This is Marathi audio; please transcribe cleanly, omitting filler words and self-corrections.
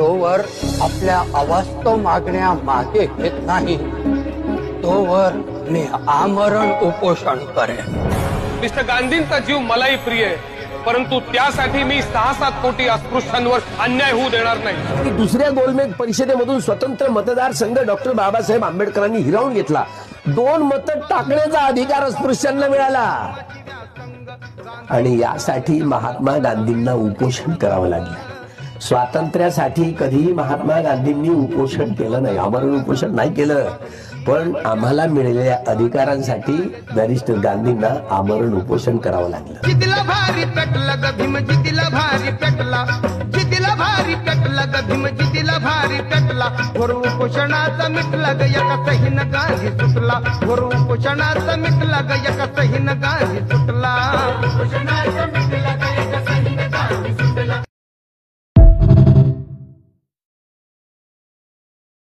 जोवर आपल्या अवास्तव मागण्या मागे घेत नाही तोवर मी आमरण उपोषण करेन. मिस्टर गांधींचा जीव मलाही प्रिय आहे, परंतु त्यासाठी मी 6-7 कोटी अस्पृश्यांवर अन्याय होऊ देणार नाही. दुसऱ्या गोलमेज परिषदेमधून स्वतंत्र मतदारसंघ डॉक्टर बाबासाहेब आंबेडकरांनी हिरावून घेतला. 2 मतं टाकण्याचा अधिकार अस्पृश्यांना मिळाला आणि यासाठी महात्मा गांधींना उपोषण करावं लागलं. स्वातंत्र्यासाठी कधीही महात्मा गांधींनी उपोषण केलं नाही, आमरण उपोषण नाही केलं, पण आम्हाला मिळालेल्या अधिकारांसाठी बॅरिस्टर गांधींना आमरण उपोषण करावं लागलं. जितीला भारी पेटला ग भीम, जितीला भारी पेटला, जितीला भारी पेटला ग भीम, जितीला भारी पेटला. वर उपोषणाचा मिटला ग एका सहीन गांधी सुटला, वर उपोषणाचा मिटला ग एका सहीन गांधी सुटला.